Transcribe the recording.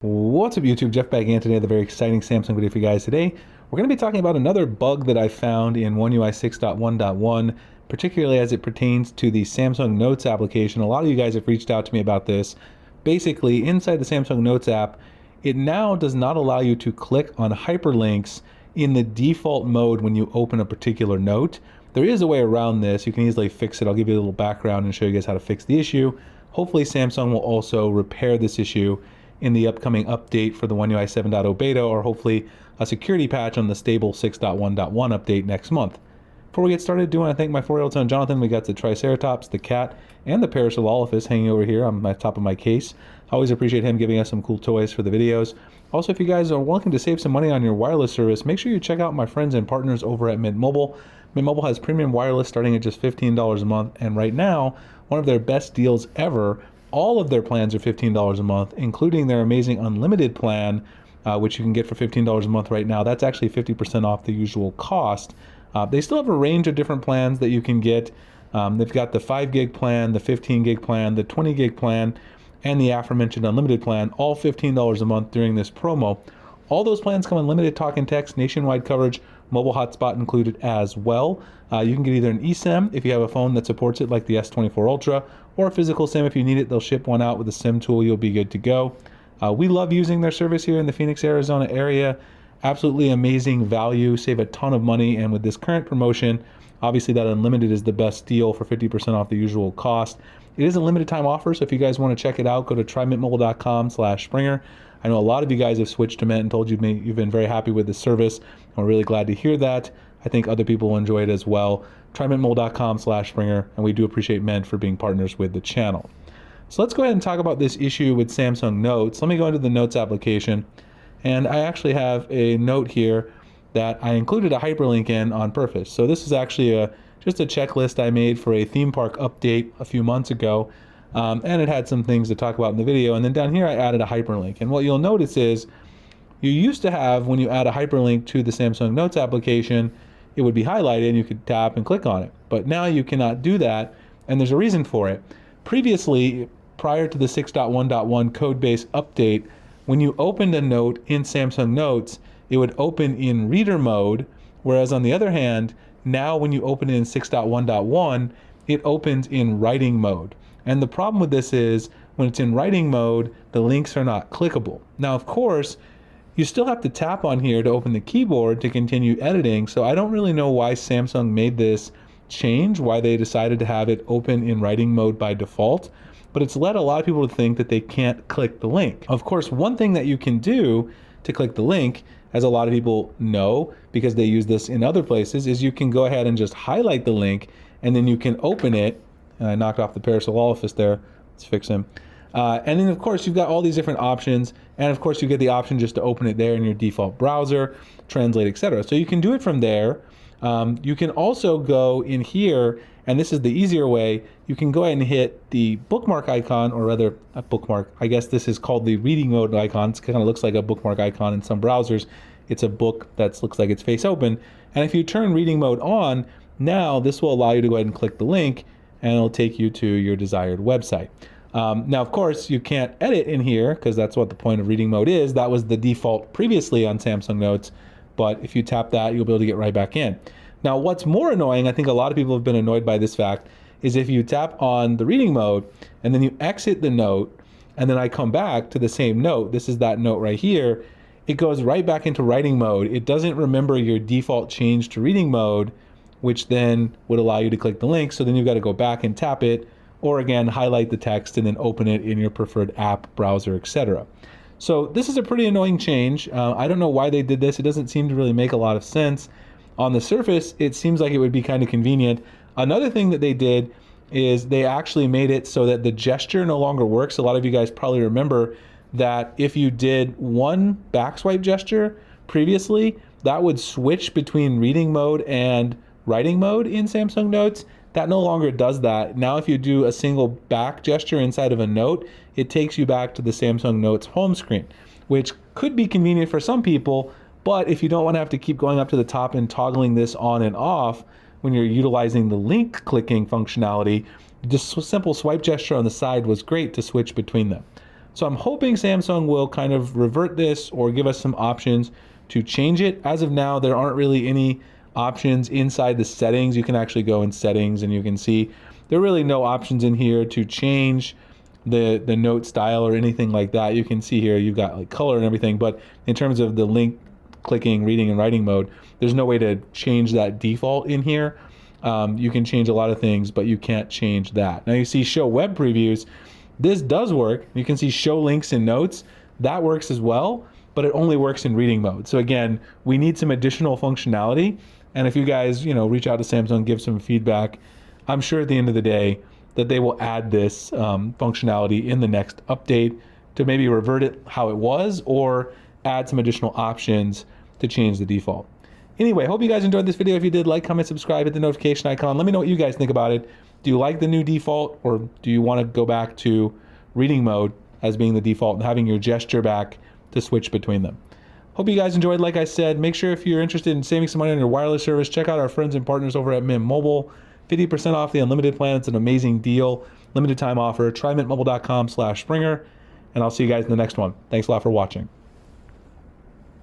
What's up YouTube, Jeff back again today with a very exciting Samsung video for you guys. Today we're going to be talking about another bug that I found in One UI 6.1.1, particularly as it pertains to the Samsung Notes application. A lot of you guys have reached out to me about this. Basically, inside the Samsung Notes app, it now does not allow you to click on hyperlinks in the default mode when you open a particular note. There is a way around this. You can easily fix it. I'll give you a little background and show you guys how to fix the issue. Hopefully Samsung will also repair this issue in the upcoming update for the One UI 7.0 beta, or hopefully a security patch on the stable 6.1.1 update next month. Before we get started, I do want to thank my 4-year-old son Jonathan. We got the Triceratops, the cat, and the Parasaurolophus hanging over here on my top of my case. I always appreciate him giving us some cool toys for the videos. Also, if you guys are looking to save some money on your wireless service, make sure you check out my friends and partners over at Mint Mobile. Mint Mobile has premium wireless starting at just $15 a month, and right now, one of their best deals ever. All of their plans are $15 a month, including their amazing unlimited plan, which you can get for $15 a month right now. That's actually 50% off the usual cost. They still have a range of different plans that you can get. They've got the 5 gig plan, the 15 gig plan, the 20 gig plan, and the aforementioned unlimited plan, all $15 a month during this promo. All those plans come unlimited talk and text, nationwide coverage, mobile hotspot included as well. You can get either an eSIM if you have a phone that supports it, like the S24 Ultra, or a physical SIM if you need it. They'll ship one out with a SIM tool. You'll be good to go. We love using their service here in the Phoenix, Arizona area. Absolutely amazing value, save a ton of money, and with this current promotion, obviously that unlimited is the best deal for 50% off the usual cost. It is a limited time offer, so if you guys want to check it out, go to trymintmobile.com/Springer. I know a lot of you guys have switched to Mint and told you've been very happy with the service. I'm really glad to hear that. I think other people will enjoy it as well. trymintmobile.com/Springer, and we do appreciate Mint for being partners with the channel. So let's go ahead and talk about this issue with Samsung Notes. Let me go into the Notes application, and I actually have a note here that I included a hyperlink in on purpose. So this is actually just a checklist I made for a theme park update a few months ago, and it had some things to talk about in the video. And then down here I added a hyperlink, and what you'll notice is you used to have, when you add a hyperlink to the Samsung Notes application, it would be highlighted and you could tap and click on it. But now you cannot do that, and there's a reason for it. Previously, prior to the 6.1.1 code-based update, when you opened a note in Samsung Notes, it would open in reader mode, whereas on the other hand, now when you open it in 6.1.1, it opens in writing mode. And the problem with this is, when it's in writing mode, the links are not clickable. Now, of course, you still have to tap on here to open the keyboard to continue editing, so I don't really know why Samsung made this change, why they decided to have it open in writing mode by default, but it's led a lot of people to think that they can't click the link. Of course, one thing that you can do to click the link, as a lot of people know because they use this in other places, is you can go ahead and just highlight the link, and then you can open it. And I knocked off the Parasaurolophus there. Let's fix him. And then, of course, you've got all these different options. And, of course, you get the option just to open it there in your default browser, translate, etc. So you can do it from there. You can also go in here, and this is the easier way. You can go ahead and hit the bookmark icon, or rather, a bookmark. I guess this is called the reading mode icon. It kind of looks like a bookmark icon in some browsers. It's a book that looks like it's face open. And if you turn reading mode on, now this will allow you to go ahead and click the link, and it'll take you to your desired website. Now, of course, you can't edit in here because that's what the point of reading mode is. That was the default previously on Samsung Notes, but if you tap that, you'll be able to get right back in. Now, what's more annoying, I think a lot of people have been annoyed by this fact, is if you tap on the reading mode and then you exit the note, and then I come back to the same note, this is that note right here, it goes right back into writing mode. It doesn't remember your default change to reading mode, which then would allow you to click the link. So then you've got to go back and tap it, or again, highlight the text and then open it in your preferred app, browser, etc. So this is a pretty annoying change. I don't know why they did this. It doesn't seem to really make a lot of sense. On the surface, it seems like it would be kind of convenient. Another thing that they did is they actually made it so that the gesture no longer works. A lot of you guys probably remember that if you did one backswipe gesture previously, that would switch between reading mode and writing mode in Samsung Notes. That no longer does that. Now if you do a single back gesture inside of a note, it takes you back to the Samsung Notes home screen, which could be convenient for some people, but if you don't want to have to keep going up to the top and toggling this on and off when you're utilizing the link clicking functionality, just a simple swipe gesture on the side was great to switch between them. So I'm hoping Samsung will kind of revert this or give us some options to change it. As of now, there aren't really any options inside the settings. You can actually go in settings and you can see there are really no options in here to change the note style or anything like that. You can see here you've got like color and everything, but in terms of the link clicking, reading and writing mode, there's no way to change that default in here. You can change a lot of things, but you can't change that. Now you see show web previews. This does work. You can see show links and notes. That works as well, but it only works in reading mode. So again, we need some additional functionality. And if you guys, reach out to Samsung, give some feedback, I'm sure at the end of the day that they will add this functionality in the next update to maybe revert it how it was or add some additional options to change the default. Anyway, hope you guys enjoyed this video. If you did, like, comment, subscribe, hit the notification icon. Let me know what you guys think about it. Do you like the new default, or do you want to go back to reading mode as being the default and having your gesture back to switch between them? Hope you guys enjoyed. Like I said, make sure if you're interested in saving some money on your wireless service, check out our friends and partners over at Mint Mobile. 50% off the unlimited plan. It's an amazing deal. Limited time offer. Try mintmobile.com/Springer, and I'll see you guys in the next one. Thanks a lot for watching.